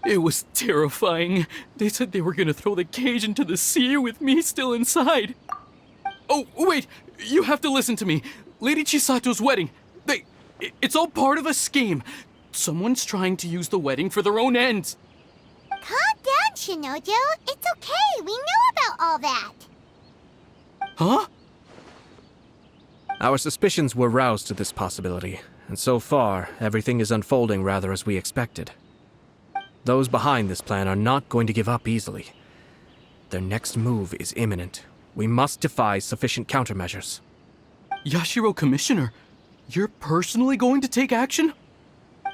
It was terrifying. They said they were gonna throw the cage into the sea with me still inside. Oh, wait! You have to listen to me. Lady Chisato's wedding. It's all part of a scheme. Someone's trying to use the wedding for their own ends. Calm down, Shinojo. It's okay. We know about all that. Huh? Our suspicions were roused to this possibility, and so far, everything is unfolding rather as we expected. Those behind this plan are not going to give up easily. Their next move is imminent. We must devise sufficient countermeasures. Yashiro Commissioner, you're personally going to take action?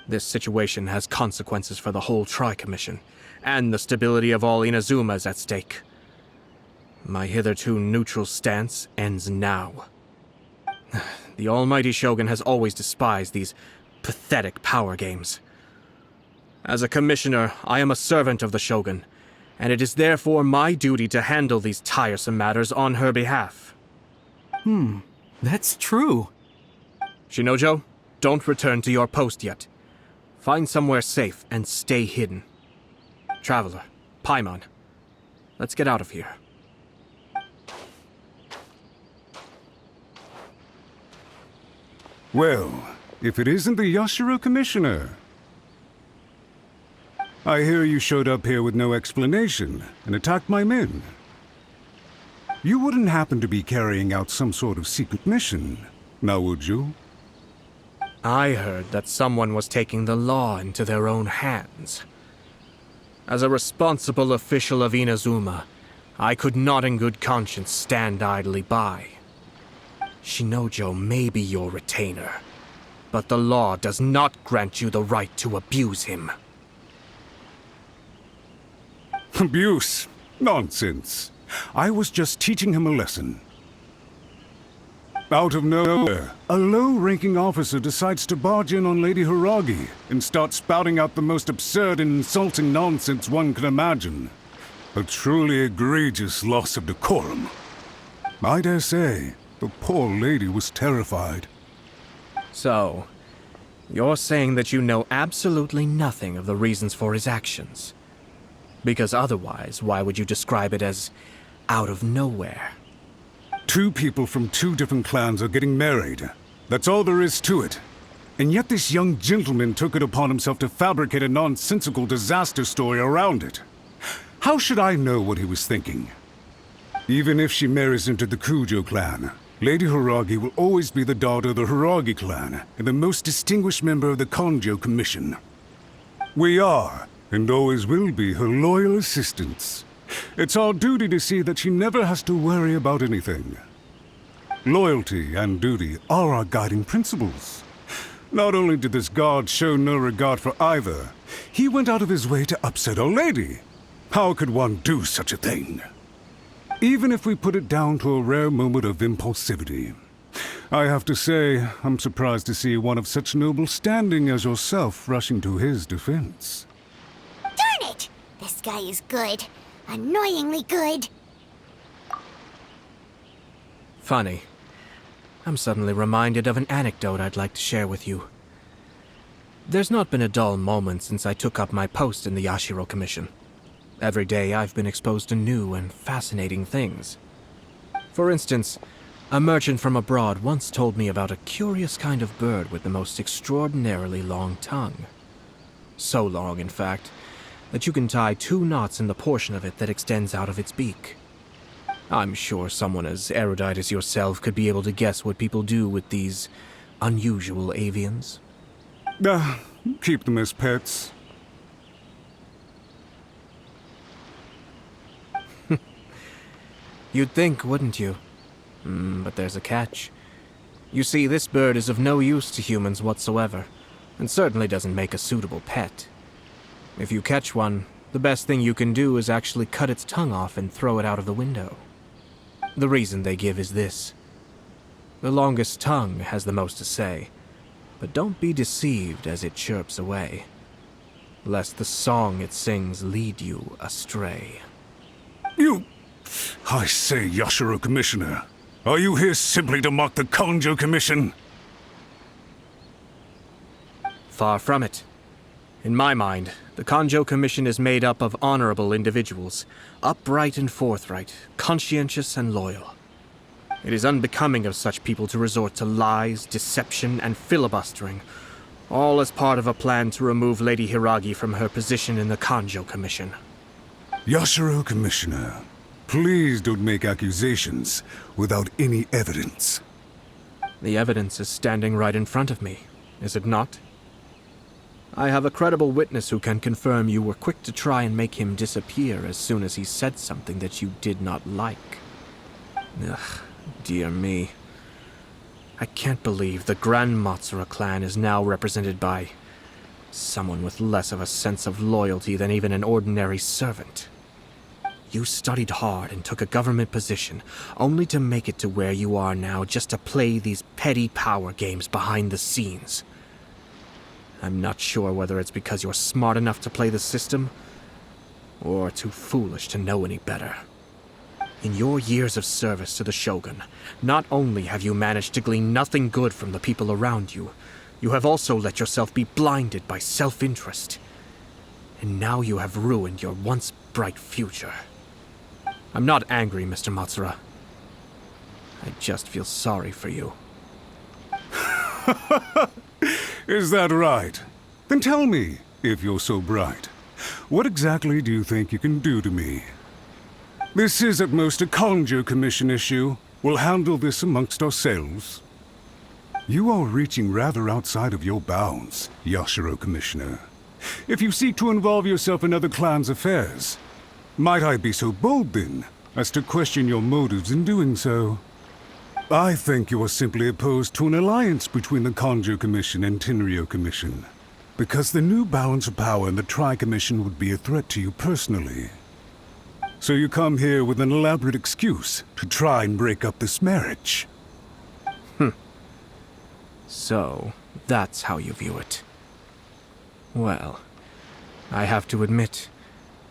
This situation has consequences for the whole Tri-Commission, and the stability of all Inazuma is at stake. My hitherto neutral stance ends now. The almighty Shogun has always despised these pathetic power games. As a commissioner, I am a servant of the Shogun, and it is therefore my duty to handle these tiresome matters on her behalf. That's true. Shinojo, don't return to your post yet. Find somewhere safe and stay hidden. Traveler, Paimon, let's get out of here. Well, if it isn't the Yashiro Commissioner. I hear you showed up here with no explanation and attacked my men. You wouldn't happen to be carrying out some sort of secret mission, now would you? I heard that someone was taking the law into their own hands. As a responsible official of Inazuma, I could not in good conscience stand idly by. Shinojo may be your retainer, but the law does not grant you the right to abuse him. Abuse? Nonsense. I was just teaching him a lesson. Out of nowhere, a low-ranking officer decides to barge in on Lady Hiragi and start spouting out the most absurd and insulting nonsense one can imagine. A truly egregious loss of decorum. I dare say, the poor lady was terrified. So, you're saying that you know absolutely nothing of the reasons for his actions? Because otherwise, why would you describe it as out of nowhere? Two people from two different clans are getting married. That's all there is to it. And yet this young gentleman took it upon himself to fabricate a nonsensical disaster story around it. How should I know what he was thinking? Even if she marries into the Kujo clan, Lady Hiragi will always be the daughter of the Hiragi clan and the most distinguished member of the Konjo Commission. We are, and always will be, her loyal assistants. It's our duty to see that she never has to worry about anything. Loyalty and duty are our guiding principles. Not only did this guard show no regard for either, he went out of his way to upset our lady. How could one do such a thing? Even if we put it down to a rare moment of impulsivity. I have to say, I'm surprised to see one of such noble standing as yourself rushing to his defense. Darn it! This guy is good. Annoyingly good. Funny. I'm suddenly reminded of an anecdote I'd like to share with you. There's not been a dull moment since I took up my post in the Yashiro Commission. Every day I've been exposed to new and fascinating things. For instance, a merchant from abroad once told me about a curious kind of bird with the most extraordinarily long tongue. So long, in fact, that you can tie 2 knots in the portion of it that extends out of its beak. I'm sure someone as erudite as yourself could be able to guess what people do with these unusual avians. Keep them as pets. You'd think, wouldn't you? But there's a catch. You see, this bird is of no use to humans whatsoever, and certainly doesn't make a suitable pet. If you catch one, the best thing you can do is actually cut its tongue off and throw it out of the window. The reason they give is this. The longest tongue has the most to say, but don't be deceived as it chirps away, lest the song it sings lead you astray. I say, Yashiro Commissioner, are you here simply to mock the Konjo Commission? Far from it. In my mind, the Kanjo Commission is made up of honorable individuals, upright and forthright, conscientious and loyal. It is unbecoming of such people to resort to lies, deception, and filibustering, all as part of a plan to remove Lady Hiragi from her position in the Kanjo Commission. Yashiro Commissioner, please don't make accusations without any evidence. The evidence is standing right in front of me, is it not? I have a credible witness who can confirm you were quick to try and make him disappear as soon as he said something that you did not like. Ugh, dear me. I can't believe the Grand Matsura clan is now represented by someone with less of a sense of loyalty than even an ordinary servant. You studied hard and took a government position, only to make it to where you are now just to play these petty power games behind the scenes. I'm not sure whether it's because you're smart enough to play the system, or too foolish to know any better. In your years of service to the Shogun, not only have you managed to glean nothing good from the people around you, you have also let yourself be blinded by self-interest. And now you have ruined your once bright future. I'm not angry, Mr. Matsura. I just feel sorry for you. Is that right? Then tell me, if you're so bright, what exactly do you think you can do to me? This is at most a Kanjo Commission issue. We'll handle this amongst ourselves. You are reaching rather outside of your bounds, Yashiro Commissioner. If you seek to involve yourself in other clans' affairs, might I be so bold, then, as to question your motives in doing so? I think you are simply opposed to an alliance between the Kanjo Commission and Tenryo Commission, because the new balance of power in the Tri-Commission would be a threat to you personally. So you come here with an elaborate excuse to try and break up this marriage. So, that's how you view it. Well, I have to admit,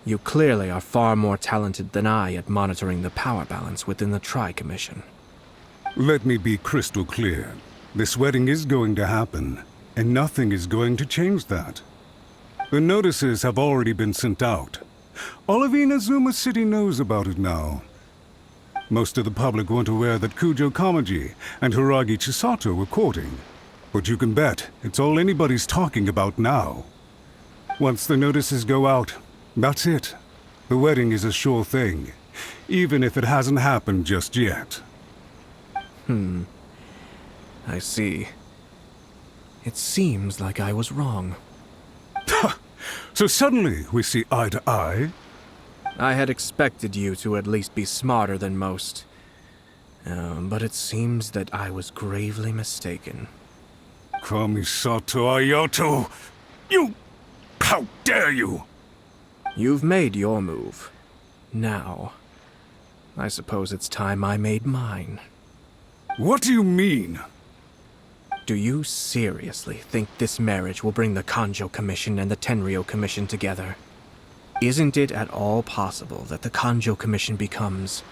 you clearly are far more talented than I at monitoring the power balance within the Tri-Commission. Let me be crystal clear. This wedding is going to happen, and nothing is going to change that. The notices have already been sent out. All of Inazuma City knows about it now. Most of the public weren't aware that Kujo Kamaji and Hiragi Chisato were courting. But you can bet it's all anybody's talking about now. Once the notices go out, that's it. The wedding is a sure thing, even if it hasn't happened just yet. I see. It seems like I was wrong. So suddenly we see eye to eye? I had expected you to at least be smarter than most. But it seems that I was gravely mistaken. Kamisato Ayato! You! How dare you! You've made your move. Now, I suppose it's time I made mine. What do you mean? Do you seriously think this marriage will bring the Kanjo Commission and the Tenryo Commission together? Isn't it at all possible that the Kanjo Commission becomes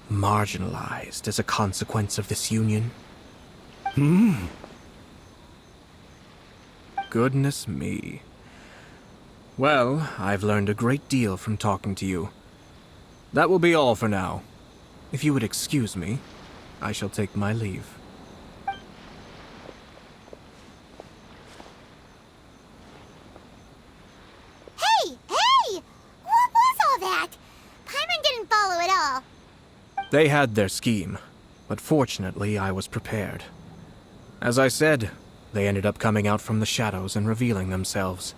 marginalized as a consequence of this union? Goodness me. Well, I've learned a great deal from talking to you. That will be all for now. If you would excuse me, I shall take my leave. Hey! Hey! What was all that? Paimon didn't follow at all. They had their scheme, but fortunately I was prepared. As I said, they ended up coming out from the shadows and revealing themselves.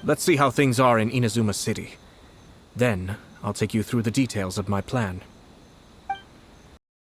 Let's see how things are in Inazuma City. Then, I'll take you through the details of my plan.